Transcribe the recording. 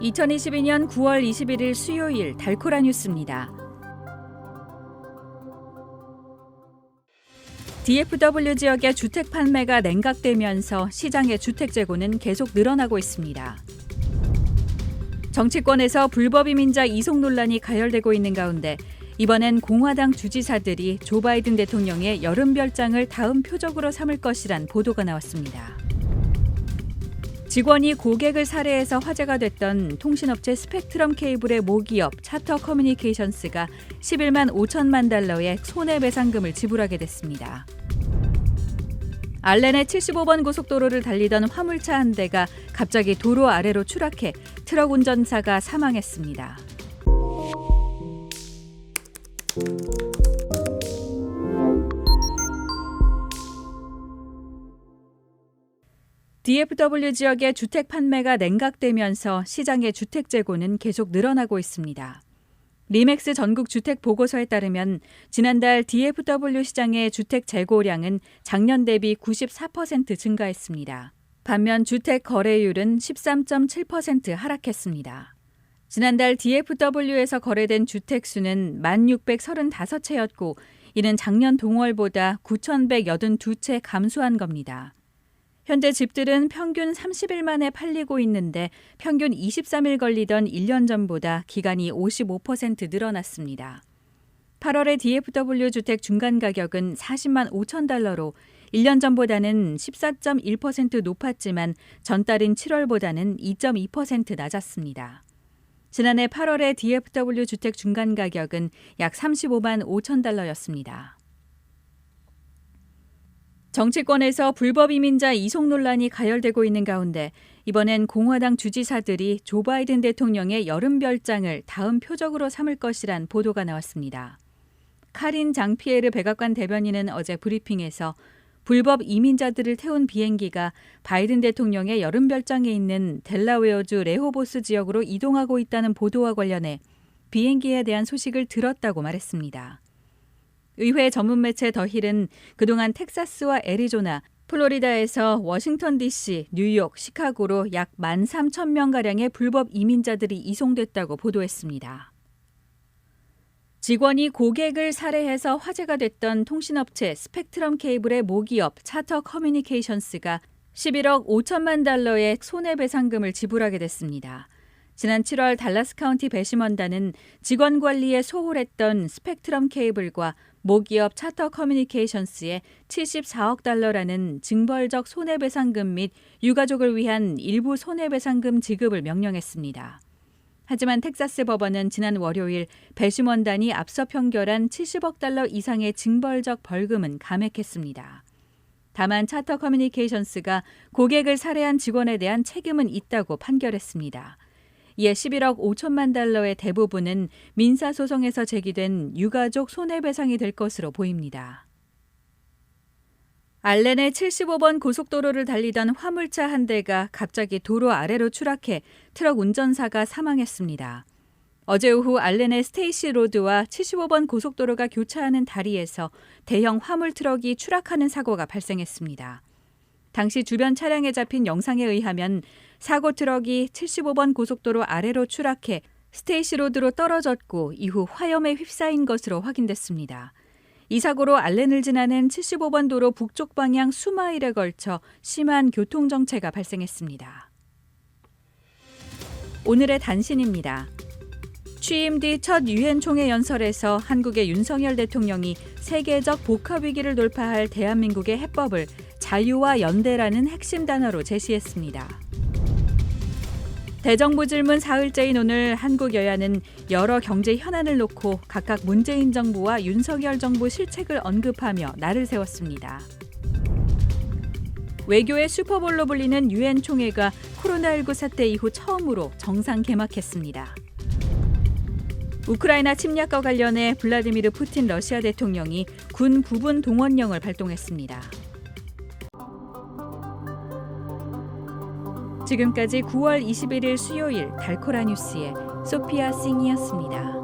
2022년 9월 21일 수요일 달코라 뉴스입니다. DFW 지역의 주택 판매가 냉각되면서 시장의 주택 재고는 계속 늘어나고 있습니다. 정치권에서 불법 이민자 이송 논란이 가열되고 있는 가운데 이번엔 공화당 주지사들이 조 바이든 대통령의 여름별장을 다음 표적으로 삼을 것이란 보도가 나왔습니다. 직원이 고객을 살해해서 화제가 됐던 통신업체 스펙트럼 케이블의 모기업 차터 커뮤니케이션스가 11만 5천만 달러의 손해배상금을 지불하게 됐습니다. 알렌의 75번 고속도로를 달리던 화물차 한 대가 갑자기 도로 아래로 추락해 트럭 운전사가 사망했습니다. DFW 지역의 주택 판매가 냉각되면서 시장의 주택 재고는 계속 늘어나고 있습니다. 리맥스 전국 주택 보고서에 따르면 지난달 DFW 시장의 주택 재고량은 작년 대비 94% 증가했습니다. 반면 주택 거래율은 13.7% 하락했습니다. 지난달 DFW에서 거래된 주택 수는 1,635채였고 이는 작년 동월보다 9,182채 감소한 겁니다. 현재 집들은 평균 30일 만에 팔리고 있는데 평균 23일 걸리던 1년 전보다 기간이 55% 늘어났습니다. 8월의 DFW 주택 중간 가격은 40만 5천 달러로 1년 전보다는 14.1% 높았지만 전달인 7월보다는 2.2% 낮았습니다. 지난해 8월의 DFW 주택 중간 가격은 약 35만 5천 달러였습니다. 정치권에서 불법 이민자 이송 논란이 가열되고 있는 가운데 이번엔 공화당 주지사들이 조 바이든 대통령의 여름별장을 다음 표적으로 삼을 것이란 보도가 나왔습니다. 카린 장피에르 백악관 대변인은 어제 브리핑에서 불법 이민자들을 태운 비행기가 바이든 대통령의 여름별장에 있는 델라웨어주 레호보스 지역으로 이동하고 있다는 보도와 관련해 비행기에 대한 소식을 들었다고 말했습니다. 의회 전문 매체 더힐은 그동안 텍사스와 애리조나, 플로리다에서 워싱턴 DC, 뉴욕, 시카고로 약 13,000명가량의 불법 이민자들이 이송됐다고 보도했습니다. 직원이 고객을 살해해서 화제가 됐던 통신업체 스펙트럼 케이블의 모기업 차터 커뮤니케이션스가 11억 5천만 달러의 손해배상금을 지불하게 됐습니다. 지난 7월 달라스 카운티 배심원단은 직원 관리에 소홀했던 스펙트럼 케이블과 모기업 차터 커뮤니케이션스에 74억 달러라는 징벌적 손해배상금 및 유가족을 위한 일부 손해배상금 지급을 명령했습니다. 하지만 텍사스 법원은 지난 월요일 배심원단이 앞서 판결한 70억 달러 이상의 징벌적 벌금은 감액했습니다. 다만 차터 커뮤니케이션스가 고객을 살해한 직원에 대한 책임은 있다고 판결했습니다. 이에 11억 5천만 달러의 대부분은 민사소송에서 제기된 유가족 손해배상이 될 것으로 보입니다. 알렌의 75번 고속도로를 달리던 화물차 한 대가 갑자기 도로 아래로 추락해 트럭 운전사가 사망했습니다. 어제 오후 알렌의 스테이시 로드와 75번 고속도로가 교차하는 다리에서 대형 화물 트럭이 추락하는 사고가 발생했습니다. 당시 주변 차량에 잡힌 영상에 의하면 사고 트럭이 75번 고속도로 아래로 추락해 스테이시 로드로 떨어졌고 이후 화염에 휩싸인 것으로 확인됐습니다. 이 사고로 알렌을 지나는 75번 도로 북쪽 방향 수마일에 걸쳐 심한 교통정체가 발생했습니다. 오늘의 단신입니다. 취임 뒤 첫 유엔 총회 연설에서 한국의 윤석열 대통령이 세계적 복합 위기를 돌파할 대한민국의 해법을 자유와 연대라는 핵심 단어로 제시했습니다. 대정부 질문 사흘째인 오늘 한국 여야는 여러 경제 현안을 놓고 각각 문재인 정부와 윤석열 정부 실책을 언급하며 날을 세웠습니다. 외교의 슈퍼볼로 불리는 유엔 총회가 코로나19 사태 이후 처음으로 정상 개막했습니다. 우크라이나 침략과 관련해 블라디미르 푸틴 러시아 대통령이 군 부분 동원령을 발동했습니다. 지금까지 9월 21일 수요일 달코라 뉴스의 소피아 싱이었습니다.